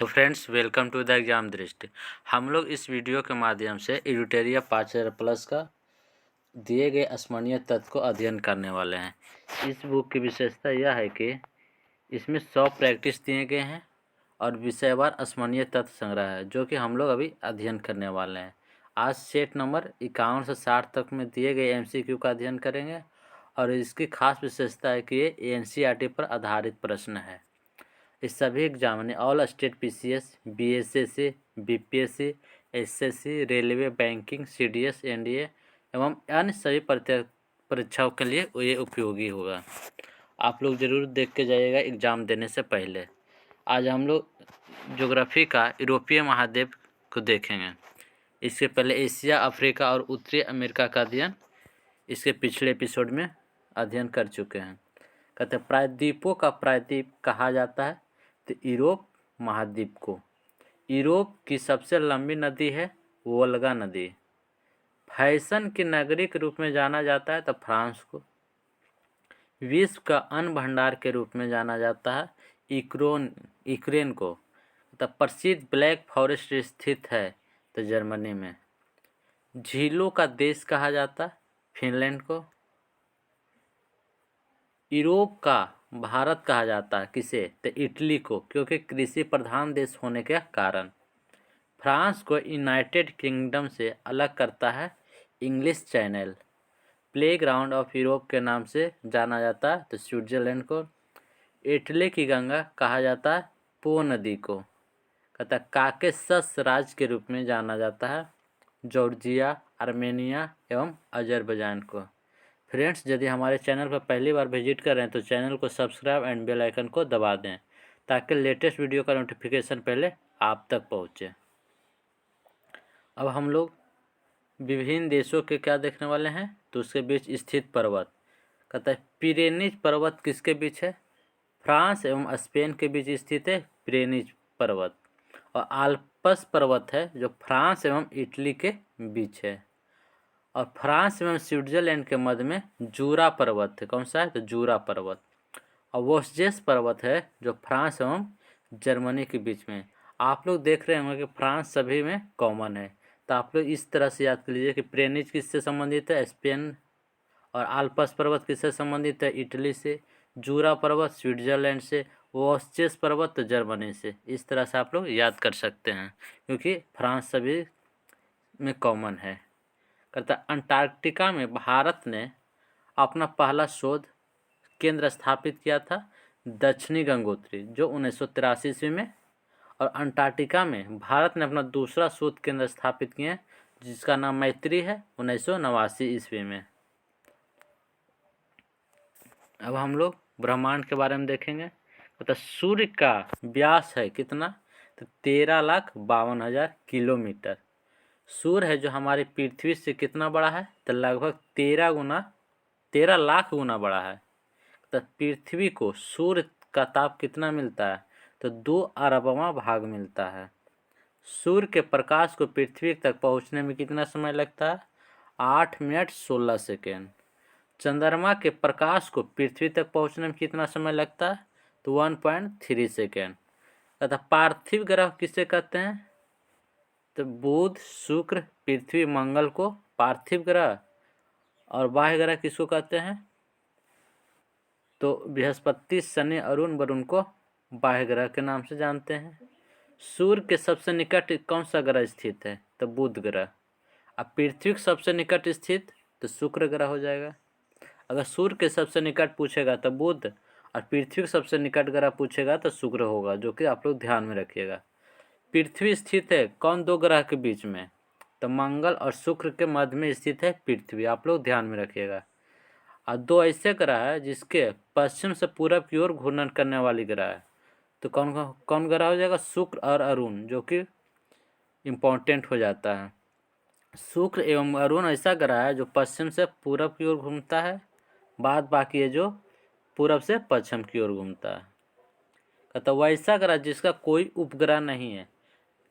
तो friends, welcome to the exam Drishti. हम लोग इस वीडियो के माध्यम से इरिटेरिया 5000 प्लस का दिए गए स्मरणीय तत्व को अध्ययन करने वाले हैं। इस बुक की विशेषता यह है कि इसमें 100 प्रैक्टिस दिए गए हैं और विषयवार स्मरणीय तत्व संग्रह है, जो कि हम लोग अभी अध्ययन करने वाले हैं। आज सेट नंबर 51 से 60 तक में दिए गए MCQ का अध्ययन करेंगे और इसकी खास विशेषता है कि ये NCERT पर आधारित प्रश्न है। इस सभी एग्जाम ने all state PCS, BSSC, BPSC, SSC, railway, banking, CDS, NDA एवं अन्य सभी परीक्षाओं के लिए ये उपयोगी होगा। आप लोग ज़रूर देख के जाइएगा एग्ज़ाम देने से पहले। आज हम लोग ज्योग्राफी का यूरोपीय महाद्वीप को देखेंगे। इससे पहले एशिया, अफ्रीका और उत्तरी अमेरिका का अध्ययन इसके पिछले एपिसोड में अध्ययन कर चुके हैं। कहते हैं प्रायद्वीपों का प्रायद्वीप कहा जाता है तो यूरोप महाद्वीप को। यूरोप की सबसे लंबी नदी है वोल्गा नदी। फैशन की नगरी के रूप में जाना जाता है तो फ्रांस को। विश्व का अन्न भंडार के रूप में जाना जाता है यूक्रेन को। तो प्रसिद्ध ब्लैक फॉरेस्ट स्थित है तो जर्मनी में। झीलों का देश कहा जाता है फिनलैंड को। यूरोप का भारत कहा जाता है किसे तो इटली को, क्योंकि कृषि प्रधान देश होने के कारण। फ्रांस को यूनाइटेड किंगडम से अलग करता है English channel. Playground of Europe के नाम से जाना जाता है तो स्विट्जरलैंड को। इटली की गंगा कहा जाता है पो नदी को। कहता काकेशस राज्य के रूप में जाना जाता है जॉर्जिया, आर्मेनिया एवं अजरबैजान को। फ्रेंड्स, यदि हमारे चैनल पर पहली बार विजिट कर रहे हैं तो चैनल को सब्सक्राइब एंड बेल आइकन को दबा दें ताकि लेटेस्ट वीडियो का नोटिफिकेशन पहले आप तक पहुंचे। अब हम लोग विभिन्न देशों के क्या देखने वाले हैं तो उसके बीच स्थित पर्वत। कहता है पिरेनीज पर्वत किसके बीच है? फ्रांस एवं स्पेन के बीच स्थित है पिरेनीज पर्वत। और आल्प्स पर्वत है जो फ्रांस एवं इटली के बीच है। और फ्रांस एवं स्विट्जरलैंड के मध्य में जूरा पर्वत है। कौन सा है तो जूरा पर्वत। और वोस्जेस पर्वत है जो फ्रांस एवं जर्मनी के बीच में। आप लोग देख रहे होंगे कि फ्रांस सभी में कॉमन है, तो आप लोग इस तरह से याद कर लीजिए कि पिरेनीज किससे संबंधित है? स्पेन। और आल्प्स पर्वत किससे संबंधित है? इटली से। जूरा पर्वत स्विट्जरलैंड से। वोस्जेस पर्वत तो जर्मनी से। इस तरह से आप लोग याद कर सकते हैं क्योंकि फ्रांस सभी में कॉमन है। कहता अंटार्कटिका में भारत ने अपना पहला शोध केंद्र स्थापित किया था दक्षिणी गंगोत्री, जो 1983 ईस्वी में। और अंटार्कटिका में भारत ने अपना दूसरा शोध केंद्र स्थापित किया जिसका नाम मैत्री है 1989 ईस्वी में। अब हम लोग ब्रह्मांड के बारे में देखेंगे। तो सूर्य का व्यास है कितना तो 13,52,000 किलोमीटर। सूर्य है जो हमारी पृथ्वी से कितना बड़ा है तो लगभग 13 लाख गुना बड़ा है। तो पृथ्वी को सूर्य का ताप कितना मिलता है तो 2 अरबवां भाग मिलता है। सूर्य के प्रकाश को पृथ्वी तक पहुंचने में कितना समय लगता है? 8 मिनट 16 सेकेंड। चंद्रमा के प्रकाश को पृथ्वी तक पहुंचने में कितना समय लगता है तो 1.3 सेकेंड। तथा पार्थिव ग्रह किसे कहते हैं तो बुध, शुक्र, पृथ्वी, मंगल को पार्थिव ग्रह। और बाह्य ग्रह किसको कहते हैं तो बृहस्पति, शनि, अरुण, वरुण को बाह्य ग्रह के नाम से जानते हैं। सूर्य के सबसे निकट कौन सा ग्रह स्थित है तो बुध ग्रह। अब पृथ्वी के सबसे निकट स्थित तो शुक्र ग्रह हो जाएगा। अगर सूर्य के सबसे निकट पूछेगा तो बुध और पृथ्वी के सबसे निकट ग्रह पूछेगा तो शुक्र होगा, जो कि आप लोग ध्यान में रखिएगा। पृथ्वी स्थित है कौन दो ग्रह के बीच में तो मंगल और शुक्र के मध्य में स्थित है पृथ्वी, आप लोग ध्यान में रखिएगा। और 2 ऐसे ग्रह है जिसके पश्चिम से पूरब की ओर घूर्णन करने वाली ग्रह है तो कौन कौन ग्रह हो जाएगा? शुक्र और अरुण, जो कि इम्पोर्टेंट हो जाता है। शुक्र एवं अरुण ऐसा ग्रह है जो पश्चिम से पूरब की ओर घूमता है, बाद बाकी है जो पूरब से पश्चिम की ओर घूमता है। तो वैसा ग्रह जिसका कोई उपग्रह नहीं है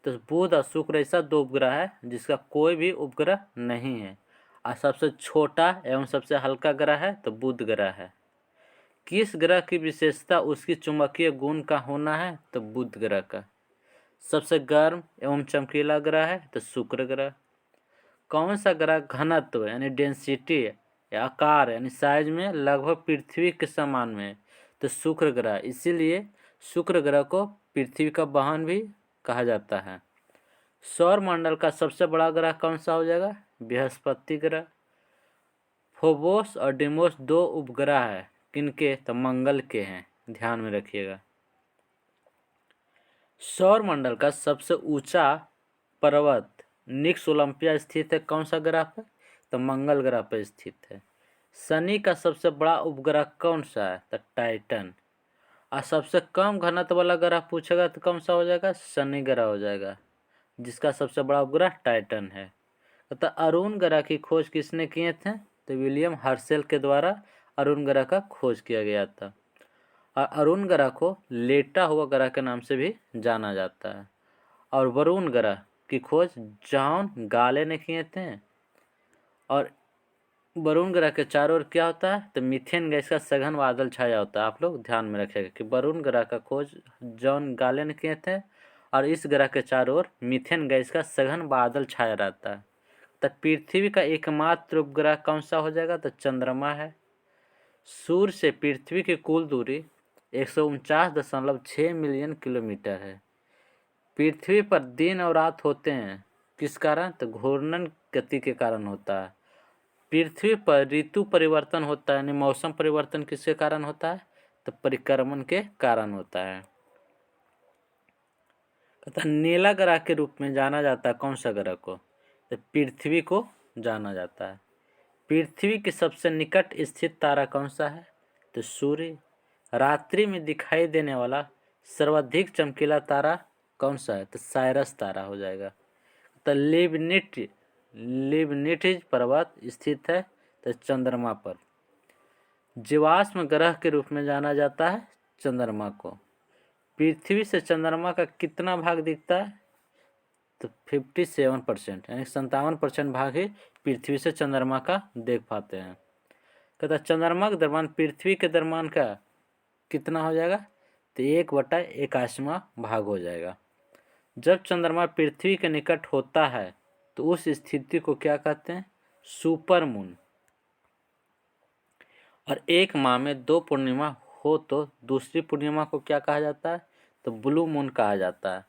तो बुध और शुक्र ऐसा 2 उपग्रह है जिसका कोई भी उपग्रह नहीं है। और सबसे छोटा एवं सबसे हल्का ग्रह है तो बुध ग्रह है। किस ग्रह की विशेषता उसकी चुंबकीय गुण का होना है तो बुध ग्रह का। सबसे गर्म एवं चमकीला ग्रह है तो शुक्र ग्रह। कौन सा ग्रह घनत्व यानी डेंसिटी या आकार यानी साइज में लगभग पृथ्वी के समान में है तो शुक्र ग्रह। इसीलिए शुक्र ग्रह को पृथ्वी का वाहन भी कहा जाता है। सौर मंडल का सबसे बड़ा ग्रह कौन सा हो जाएगा? बृहस्पति ग्रह। फोबोस और डिमोस दो उपग्रह है किनके? तो मंगल के हैं, ध्यान में रखिएगा। सौर मंडल का सबसे ऊंचा पर्वत निक्स ओलंपिया स्थित है कौन सा ग्रह पर? तो मंगल ग्रह पर स्थित है। शनि का सबसे बड़ा उपग्रह कौन सा है? तो टाइटन। और सबसे कम घनत्व वाला ग्रह पूछेगा तो कौन सा हो जाएगा? शनि ग्रह हो जाएगा, जिसका सबसे बड़ा उपग्रह टाइटन है। तो अरुण ग्रह की खोज किसने किए थे? तो विलियम हर्शेल के द्वारा अरुण ग्रह का खोज किया गया था। और अरुण ग्रह को लेटा हुआ ग्रह के नाम से भी जाना जाता है। और वरुण ग्रह की खोज जॉन गाले ने किए थे। और वरुण ग्रह के चारों ओर क्या होता है? तो मीथेन गैस का सघन बादल छाया होता है। आप लोग ध्यान में रखिएगा कि वरुण ग्रह का खोज जॉन गाले ने किए थे और इस ग्रह के चारों ओर मीथेन गैस का सघन बादल छाया रहता है। तो पृथ्वी का एकमात्र उपग्रह कौन सा हो जाएगा? तो चंद्रमा है। सूर्य से पृथ्वी की कुल दूरी 149.6 मिलियन किलोमीटर है। पृथ्वी पर दिन और रात होते हैं किस कारण? तो घूर्णन गति के कारण होता है। पृथ्वी पर ऋतु परिवर्तन होता है यानी मौसम परिवर्तन किसके कारण होता है? तो परिक्रमण के कारण होता है। तथा नीला ग्रह के रूप में जाना जाता है कौन सा ग्रह को? तो पृथ्वी को जाना जाता है। पृथ्वी के सबसे निकट स्थित तारा कौन सा है? तो सूर्य। रात्रि में दिखाई देने वाला सर्वाधिक चमकीला तारा कौन सा है? तो साइरस तारा हो जाएगा। तो लिबनिट पर्वत स्थित है तो चंद्रमा पर। जीवाश्म ग्रह के रूप में जाना जाता है चंद्रमा को। पृथ्वी से चंद्रमा का कितना भाग दिखता है? तो 57% यानी 57% भाग ही पृथ्वी से चंद्रमा का देख पाते हैं। कहता चंद्रमा के दरम्यान पृथ्वी के दरम्यान का कितना हो जाएगा? तो 1/81वां भाग हो जाएगा। जब चंद्रमा पृथ्वी के निकट होता है तो उस स्थिति को क्या कहते हैं? Super moon. और एक माह में 2 पूर्णिमा हो तो दूसरी पूर्णिमा को क्या कहा जाता है? तो ब्लू मून कहा जाता है।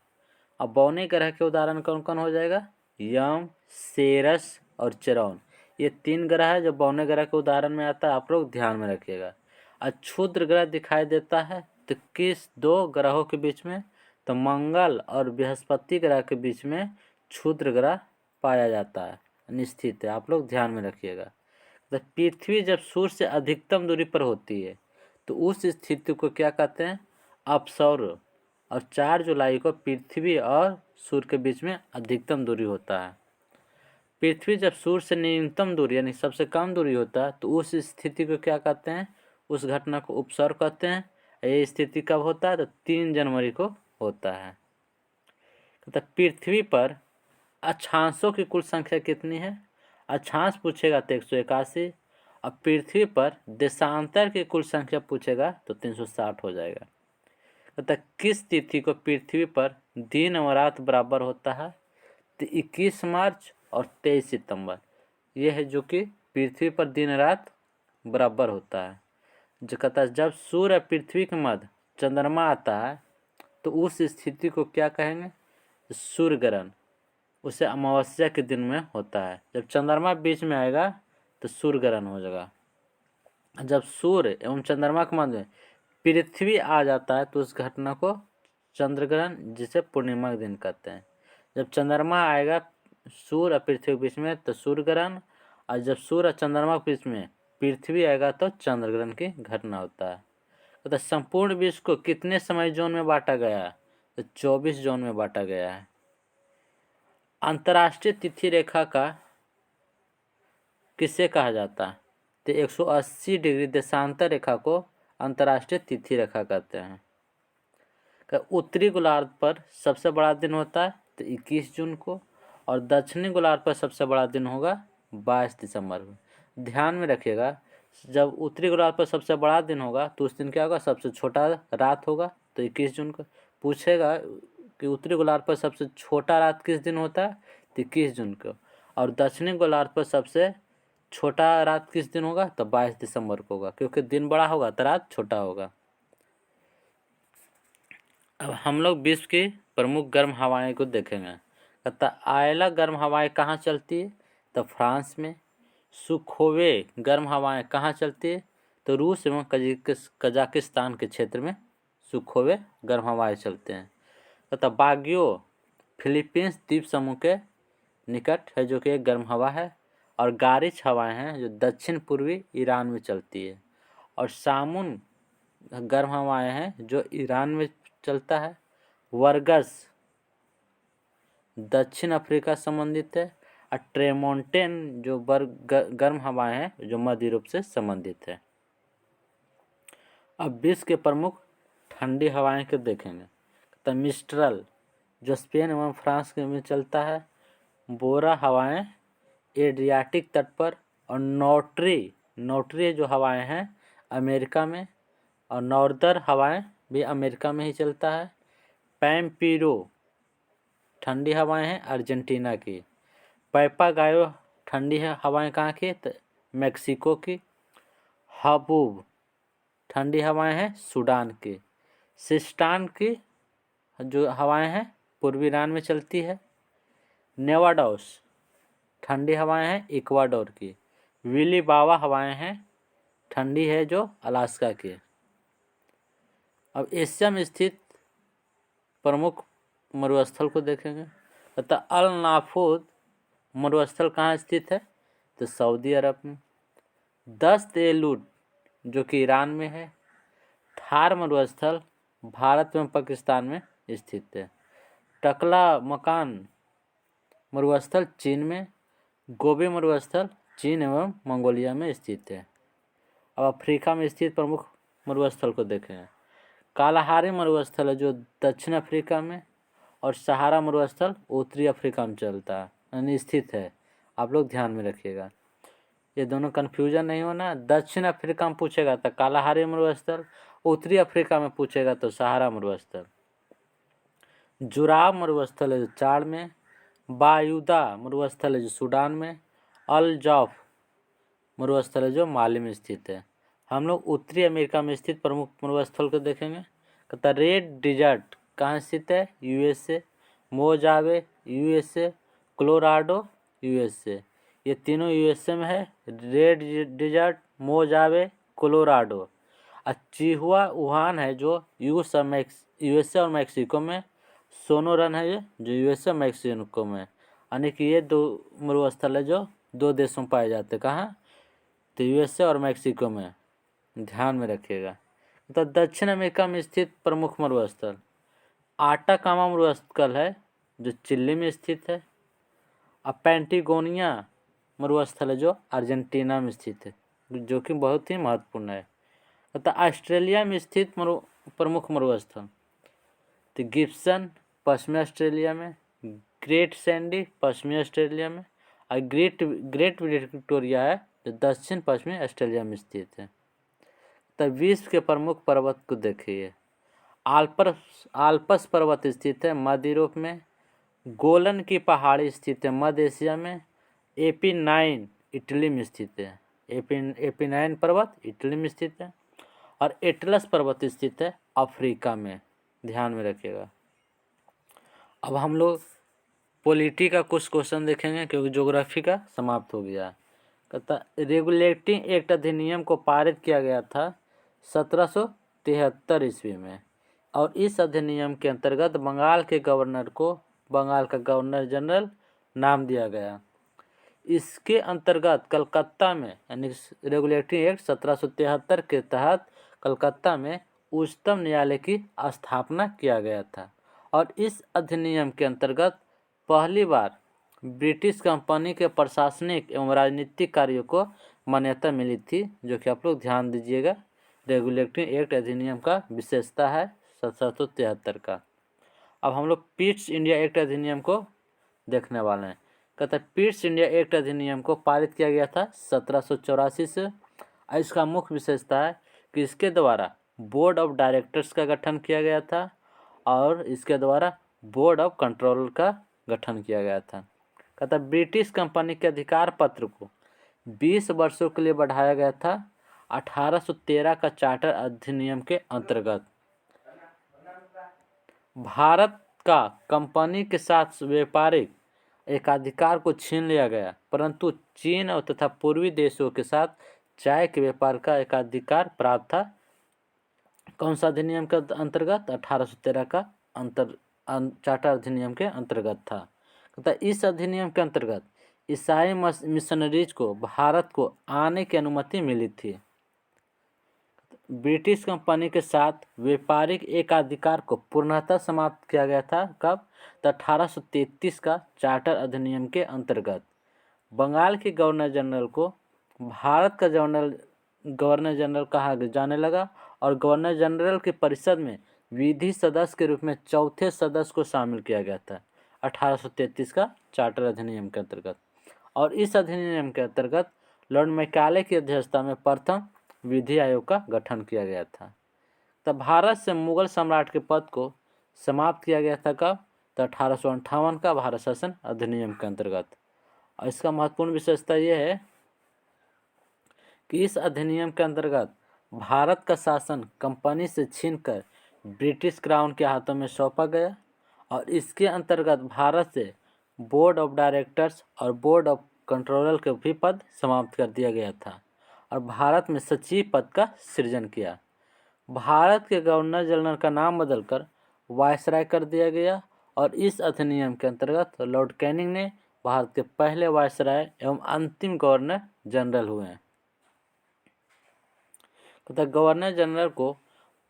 अब बौने ग्रह के उदाहरण कौन कौन हो जाएगा? यम, सेरस और चेरॉन, ये 3 ग्रह है जो बौने ग्रह के उदाहरण में आता है। आप लोग ध्यान में रखिएगा। और क्षुद्र ग्रह दिखाई देता है तो किस 2 ग्रहों के बीच में? तो मंगल और बृहस्पति ग्रह के बीच में क्षुद्र ग्रह पाया जाता है, निश्चित है। आप लोग ध्यान में रखिएगा। तो पृथ्वी जब सूर्य से अधिकतम दूरी पर होती है तो उस स्थिति को क्या कहते हैं? अपसौर। और 4 जुलाई को पृथ्वी और सूर्य के बीच में अधिकतम दूरी होता है। पृथ्वी जब सूर्य से न्यूनतम दूरी यानी सबसे कम दूरी होता है तो उस स्थिति को क्या कहते हैं? उस घटना को उपसौर कहते हैं। ये स्थिति कब होता है? तो 3 जनवरी को होता है। तो पृथ्वी पर अक्षांशों की कुल संख्या कितनी है? अक्षांश पूछेगा तो 181। और पृथ्वी पर देशांतर की कुल संख्या पूछेगा तो 360 हो जाएगा। तथा किस तिथि को पृथ्वी पर दिन और रात बराबर होता है? तो 21 मार्च और 23 सितंबर, यह है जो कि पृथ्वी पर दिन रात बराबर होता है। जो कहता है जब सूर्य पृथ्वी के मध्य चंद्रमा आता है तो उस स्थिति को क्या कहेंगे? सूर्य ग्रहण। उसे अमावस्या के दिन में होता है। जब चंद्रमा बीच में आएगा तो सूर्य ग्रहण हो जाएगा। जब सूर्य एवं चंद्रमा के मध्य में पृथ्वी आ जाता है तो उस घटना को चंद्र ग्रहण, जिसे पूर्णिमा के दिन कहते हैं। जब चंद्रमा आएगा सूर्य और पृथ्वी के बीच में तो सूर्य ग्रहण, और जब सूर्य और चंद्रमा के बीच में पृथ्वी आएगा तो चंद्र ग्रहण की घटना होता है। तो संपूर्ण विश्व को कितने समय जोन में बांटा गया है? तो 24 जोन में बांटा गया है। अंतर्राष्ट्रीय तिथि रेखा का किसे कहा जाता है? तो 180 डिग्री देशांतर रेखा को अंतर्राष्ट्रीय तिथि रेखा कहते हैं। उत्तरी गोलार्ध पर सबसे बड़ा दिन होता है तो 21 जून को, और दक्षिणी गोलार्ध पर सबसे बड़ा दिन होगा 22 दिसंबर को। ध्यान में रखिएगा, जब उत्तरी गोलार्ध पर सबसे बड़ा दिन होगा तो उस दिन क्या होगा? सबसे छोटा रात होगा तो 21 जून को। पूछेगा कि उत्तरी गोलार्ध पर सबसे छोटा रात किस दिन होता है? 21 जून को। और दक्षिणी गोलार्ध पर सबसे छोटा रात किस दिन होगा? तो 22 दिसंबर को होगा, क्योंकि दिन बड़ा होगा तो रात छोटा होगा। अब हम लोग विश्व की प्रमुख गर्म हवाएं को देखेंगे। कहता आयला गर्म हवाएं कहाँ चलती है? तो फ्रांस में। सुखोवे गर्म हवाएं कहाँ चलती है? तो रूस एवं कजाकिस्तान के क्षेत्र में सुखोवे गर्म हवाएं चलते हैं। तथा बागियो फिलीपींस द्वीप समूह के निकट है, जो कि एक गर्म हवा है। और गारिच हवाएं हैं जो दक्षिण पूर्वी ईरान में चलती है। और सामुन गर्म हवाएं हैं जो ईरान में चलता है। वर्गस दक्षिण अफ्रीका संबंधित है। और ट्रेमोंटेन जो गर्म हवाएं हैं जो मध्य यूरोप से संबंधित है। अब विश्व के प्रमुख ठंडी हवाएं को देखेंगे। तो मिस्ट्रल जो स्पेन एवं फ्रांस में चलता है। बोरा हवाएं एड्रियाटिक तट पर। और नोट्री जो हवाएं हैं अमेरिका में। और नॉर्दर हवाएं भी अमेरिका में ही चलता है। पैम्पीरो ठंडी हवाएं हैं अर्जेंटीना की। पैपागायो ठंडी हवाएं कहाँ की? तो मैक्सिको की। हबूब ठंडी हवाएं हैं सूडान की। सिस्टान की जो हवाएं हैं पूर्वी ईरान में चलती है। नेवाडोस ठंडी हवाएं हैं इक्वाडोर की। विलीबावा हवाएं हैं ठंडी है जो अलास्का की। अब एशिया में स्थित प्रमुख मरुस्थल को देखेंगे। अतः अल नाफूद मरुस्थल कहाँ स्थित है? तो सऊदी अरब में। दस्त एलूट जो कि ईरान में है। थार मरुस्थल भारत एवं पाकिस्तान में स्थित है। टकला मकान मरुस्थल चीन में। गोबी मरुस्थल चीन एवं मंगोलिया में स्थित है। अब अफ्रीका में स्थित प्रमुख मरुस्थल को देखें। कालाहारी मरुस्थल है जो दक्षिण अफ्रीका में। और सहारा मरुस्थल उत्तरी अफ्रीका में चलता है यानी स्थित है। आप लोग ध्यान में रखिएगा, ये दोनों कन्फ्यूजन नहीं होना। दक्षिण अफ्रीका में पूछेगा तो कालाहारी मरुस्थल, उत्तरी अफ्रीका में पूछेगा तो सहारा मरुस्थल। जुराब मरुस्थल है जो चाड में। बायुदा मरुस्थल है जो सूडान में। अल जौफ मरुस्थल है जो माली में स्थित है। हम लोग उत्तरी अमेरिका में स्थित प्रमुख मरुस्थल को देखेंगे। कहता रेड डिजर्ट कहाँ स्थित है? यूएसए। मोजावे यूएसए। कोलोराडो यूएसए, ये तीनों यूएसए में है। रेड डिजर्ट, मोजावे, कोलोराडो। और चिहुआ वुहान है जो यूएसए और मैक्सिको में। सोनोरन है जो यूएसए और मैक्सिको में। यानी कि ये दो मरुस्थल है जो दो देशों में पाए जाते हैं। कहाँ? तो यूएसए और मैक्सिको में, ध्यान में रखिएगा। तो दक्षिण अमेरिका में स्थित प्रमुख मरुस्थल आटाकामा मरुस्थल है जो चिली में स्थित है। अब पेंटिगोनिया मरुस्थल है जो अर्जेंटीना में स्थित है, जो कि बहुत ही महत्वपूर्ण है। तथा ऑस्ट्रेलिया में स्थित प्रमुख मरुस्थल तो गिब्सन पश्चिमी ऑस्ट्रेलिया में। ग्रेट सैंडी पश्चिमी ऑस्ट्रेलिया में। और ग्रेट विक्टोरिया है जो दक्षिण पश्चिमी ऑस्ट्रेलिया में स्थित है। तब विश्व के प्रमुख पर्वत को देखिए। आल्पस पर्वत स्थित है मध्य यूरोप में। गोलन की पहाड़ी स्थित है मध्य एशिया में। एपिनाइन इटली में स्थित है। एपिनाइन पर्वत इटली में स्थित है। और एटलस पर्वत स्थित है अफ्रीका में, ध्यान में रखिएगा। अब हम लोग पॉलिटी का कुछ क्वेश्चन देखेंगे क्योंकि ज्योग्राफी का समाप्त हो गया। कहता रेगुलेटिंग एक्ट अधिनियम को पारित किया गया था 1773 ईस्वी में। और इस अधिनियम के अंतर्गत बंगाल के गवर्नर को बंगाल का गवर्नर जनरल नाम दिया गया। इसके अंतर्गत कलकत्ता में यानी रेगुलेटरी एक्ट 1773 के तहत कलकत्ता में उच्चतम न्यायालय की स्थापना किया गया था। और इस अधिनियम के अंतर्गत पहली बार ब्रिटिश कंपनी के प्रशासनिक एवं राजनीतिक कार्यों को मान्यता मिली थी, जो कि आप लोग ध्यान दीजिएगा। रेगुलेटरी एक्ट अधिनियम का विशेषता है 1773 का। अब हम लोग पिट्स इंडिया एक्ट अधिनियम को देखने वाले हैं। कहता है पिट्स इंडिया एक्ट अधिनियम को पारित किया गया था 1784 से। इसका मुख्य विशेषता है कि इसके द्वारा बोर्ड ऑफ डायरेक्टर्स का गठन किया गया था और इसके द्वारा बोर्ड ऑफ कंट्रोल का गठन किया गया था। कहता ब्रिटिश कंपनी के अधिकार पत्र को 20 वर्षों के लिए बढ़ाया गया था 1813 का चार्टर अधिनियम के अंतर्गत। भारत का कंपनी के साथ व्यापारिक एकाधिकार को छीन लिया गया, परंतु चीन और तथा पूर्वी देशों के साथ चाय के व्यापार का एकाधिकार प्राप्त था। कौन सा अधिनियम के अंतर्गत? 1813 का चार्टर अधिनियम के अंतर्गत था। तथा इस अधिनियम के अंतर्गत ईसाई मिशनरीज को भारत को आने की अनुमति मिली थी। ब्रिटिश कंपनी के साथ व्यापारिक एकाधिकार को पूर्णतः समाप्त किया गया था। कब? तो 1833 का चार्टर अधिनियम के अंतर्गत। बंगाल के गवर्नर जनरल को भारत का गवर्नर जनरल कहा जाने लगा और गवर्नर जनरल की परिषद में विधि सदस्य के रूप में चौथे सदस्य को शामिल किया गया था 1833 का चार्टर अधिनियम के अंतर्गत। और इस अधिनियम के अंतर्गत लॉर्ड मैकाले की अध्यक्षता में प्रथम विधि आयोग का गठन किया गया था। तब भारत से मुगल सम्राट के पद को समाप्त किया गया था। कब? तो 1858 का भारत शासन अधिनियम के अंतर्गत। और इसका महत्वपूर्ण विशेषता यह है कि इस अधिनियम के अंतर्गत भारत का शासन कंपनी से छीनकर ब्रिटिश क्राउन के हाथों में सौंपा गया और इसके अंतर्गत भारत से बोर्ड ऑफ डायरेक्टर्स और बोर्ड ऑफ कंट्रोलर के भी पद समाप्त कर दिया गया था और भारत में सचिव पद का सृजन किया। भारत के गवर्नर जनरल का नाम बदलकर वायसराय कर दिया गया और इस अधिनियम के अंतर्गत लॉर्ड कैनिंग ने भारत के पहले वायसराय एवं अंतिम गवर्नर जनरल हुए। तथा गवर्नर जनरल को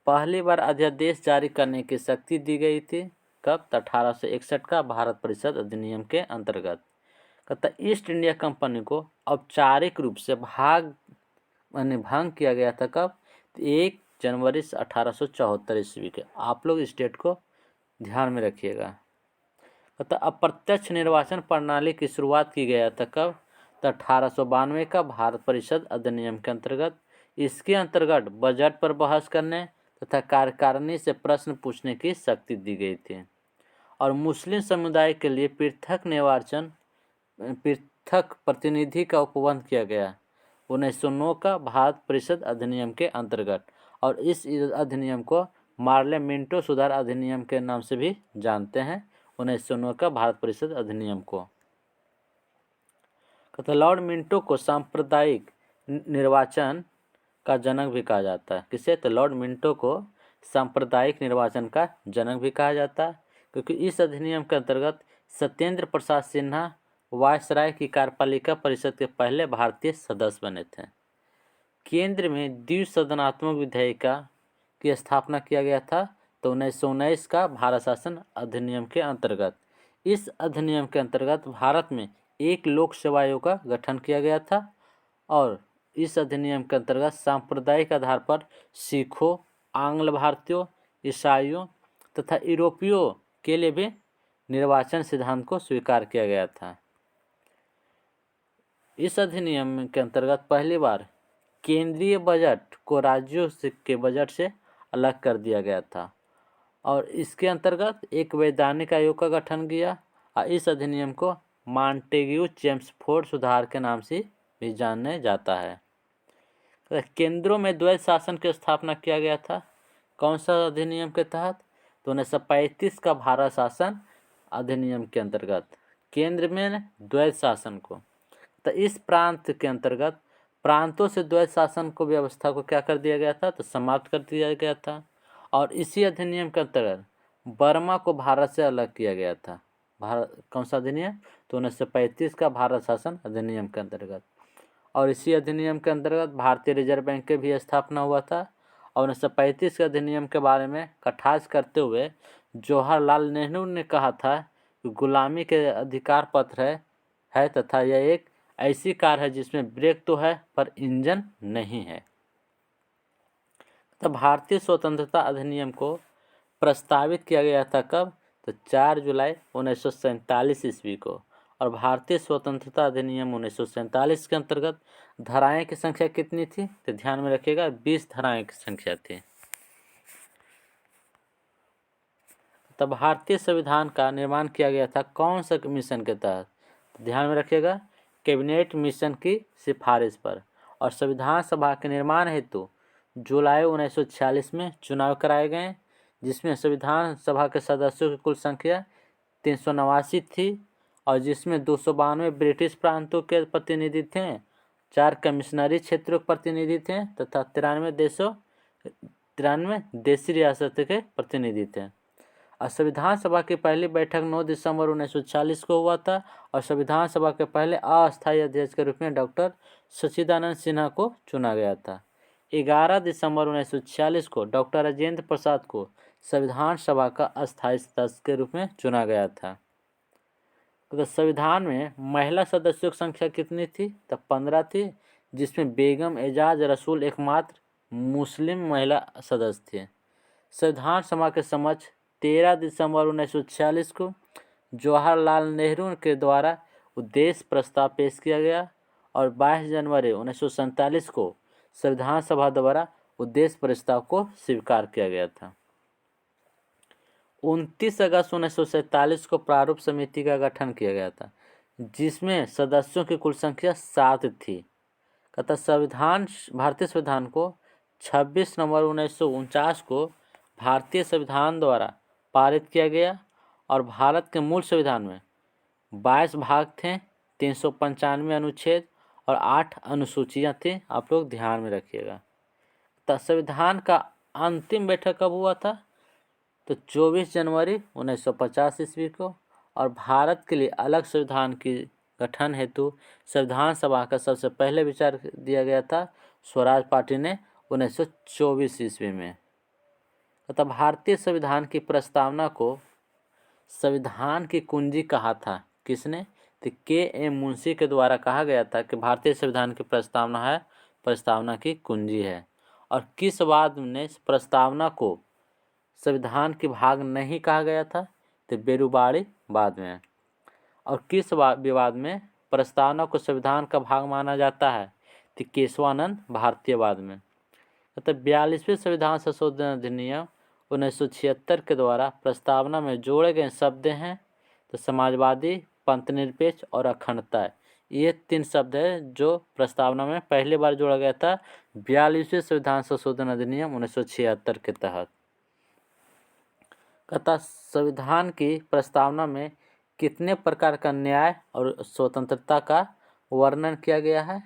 पहली बार अध्यादेश जारी करने की शक्ति दी गई थी। कब? 1861 का भारत परिषद अधिनियम के अंतर्गत। तथा ईस्ट इंडिया कंपनी को औपचारिक रूप से भंग किया गया था। कब? 1 जनवरी 1874 ईस्वी के। आप लोग इस डेट को ध्यान में रखिएगा। तथा अप्रत्यक्ष निर्वाचन प्रणाली की शुरुआत की गया था। कब? तो 1892 का भारत परिषद अधिनियम के अंतर्गत। इसके अंतर्गत बजट पर बहस करने तथा कार्यकारिणी से प्रश्न पूछने की शक्ति दी गई थी और मुस्लिम समुदाय के लिए पृथक प्रतिनिधि का उपबंध किया गया 1909 का भारत परिषद अधिनियम के अंतर्गत। और इस अधिनियम को मार्ले मिंटो सुधार अधिनियम के नाम से भी जानते हैं 1909 का भारत परिषद अधिनियम को। लॉर्ड मिंटो को सांप्रदायिक निर्वाचन का जनक भी कहा जाता है। किसे? तो लॉर्ड मिंटो को सांप्रदायिक निर्वाचन का जनक भी कहा जाता है क्योंकि इस अधिनियम के अंतर्गत सत्येंद्र प्रसाद सिन्हा वायसराय की कार्यपालिका परिषद के पहले भारतीय सदस्य बने थे। केंद्र में द्विसदनात्मक विधेयिका की स्थापना किया गया था तो 1919 का भारत शासन अधिनियम के अंतर्गत। इस अधिनियम के अंतर्गत भारत में एक लोक सेवा आयोग का गठन किया गया था और इस अधिनियम के अंतर्गत सांप्रदायिक आधार पर सिखों, आंग्ल भारतीयों, ईसाइयों तथा यूरोपियों के लिए भी निर्वाचन सिद्धांत को स्वीकार किया गया था। इस अधिनियम के अंतर्गत पहली बार केंद्रीय बजट को राज्यों के बजट से अलग कर दिया गया था और इसके अंतर्गत एक वैधानिक आयोग का गठन किया और इस अधिनियम को मॉन्टेग्यू चेम्सफोर्ड सुधार के नाम से भी जाने जाता है। केंद्रों में द्वैध शासन की स्थापना किया गया था। कौन सा अधिनियम के तहत? तो 1935 का भारत शासन अधिनियम के अंतर्गत केंद्र में द्वैध शासन को। तो इस प्रांत के अंतर्गत प्रांतों से द्वैध शासन को व्यवस्था को क्या कर दिया गया था? तो समाप्त कर दिया गया था और इसी अधिनियम के अंतर्गत बर्मा को भारत से अलग किया गया था। भारत कौन सा अधिनियम? तो 1935 का भारत शासन अधिनियम के अंतर्गत। और इसी अधिनियम के अंतर्गत भारतीय रिजर्व बैंक की भी स्थापना हुआ था और 1935 के अधिनियम के बारे में कटाक्ष करते हुए जवाहरलाल नेहरू ने कहा था कि गुलामी के अधिकार पत्र है तथा यह एक ऐसी कार है जिसमें ब्रेक तो है पर इंजन नहीं है। तब भारतीय स्वतंत्रता अधिनियम को प्रस्तावित किया गया था। कब? तो 4 जुलाई 1947 ईस्वी को और भारतीय स्वतंत्रता अधिनियम 1947 के अंतर्गत धाराएं की संख्या कितनी थी? तो ध्यान में रखिएगा 20 धाराएं की संख्या थी। तब भारतीय संविधान का निर्माण किया गया था कौन सा मिशन के तहत? ध्यान में रखिएगा, कैबिनेट मिशन की सिफारिश पर। और संविधान सभा के निर्माण हेतु जुलाई 1946 में चुनाव कराए गए, जिसमें संविधान सभा के सदस्यों की कुल संख्या 389 थी और जिसमें 292 ब्रिटिश प्रांतों के प्रतिनिधि थे, 4 कमिश्नरी क्षेत्रों के प्रतिनिधि थे तथा 93 देशी रियासत के प्रतिनिधि थे। और संविधान सभा की पहली बैठक 9 दिसंबर 1940 को हुआ था और संविधान सभा के पहले अस्थायी अध्यक्ष के रूप में डॉक्टर सच्चिदानंद सिन्हा को चुना गया था। 11 दिसंबर 1946 को डॉक्टर राजेंद्र प्रसाद को संविधान सभा का अस्थायी सदस्य के रूप में चुना गया था। तो संविधान में महिला सदस्यों की संख्या कितनी थी? तब 15 थी, जिसमें बेगम एजाज रसूल एकमात्र मुस्लिम महिला सदस्य थे। संविधान सभा के समक्ष 13 दिसंबर 1946 को जवाहरलाल नेहरू के द्वारा उद्देश्य प्रस्ताव पेश किया गया और 22 जनवरी 1947 को संविधान सभा द्वारा उद्देश्य प्रस्ताव को स्वीकार किया गया था। 29 अगस्त 1947 को प्रारूप समिति का गठन किया गया था, जिसमें सदस्यों की कुल संख्या 7 थी। भारतीय संविधान को 26 नवंबर 1949 को भारतीय संविधान द्वारा पारित किया गया और भारत के मूल संविधान में 22 भाग थे, 395 अनुच्छेद और 8 अनुसूचियाँ थी। आप लोग ध्यान में रखिएगा। तो संविधान का अंतिम बैठक कब हुआ था? तो 24 जनवरी 1950 ईस्वी को। और भारत के लिए अलग संविधान की गठन हेतु संविधान सभा का सबसे पहले विचार दिया गया था स्वराज पार्टी ने 1924 ईस्वी में। तथा भारतीय संविधान की प्रस्तावना को संविधान की कुंजी कहा था। किसने? तो के.एम. मुंशी के द्वारा कहा गया था कि भारतीय संविधान की प्रस्तावना की कुंजी है। और किस वाद ने प्रस्तावना को संविधान की भाग नहीं कहा गया था? तो बेरुबाड़ी वाद में। और किस विवाद में प्रस्तावना को संविधान का भाग माना जाता है? तो केशवानंद भारतीयवाद में। तथा 42वें संविधान संशोधन अधिनियम 1976 के द्वारा प्रस्तावना में जोड़े गए शब्द हैं तो समाजवादी, पंथनिरपेक्ष और अखंडता। ये 3 शब्द है जो प्रस्तावना में पहली बार जोड़ा गया था 42वें संविधान संशोधन अधिनियम 1976 के तहत। तथा संविधान की प्रस्तावना में कितने प्रकार का न्याय और स्वतंत्रता का वर्णन किया गया है?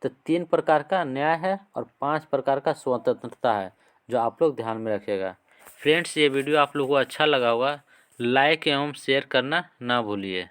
तो 3 प्रकार का न्याय है और 5 प्रकार का स्वतंत्रता है, जो आप लोग ध्यान में रखिएगा। फ्रेंड्स, ये वीडियो आप लोगों को अच्छा लगा होगा, लाइक एवं शेयर करना ना भूलिए।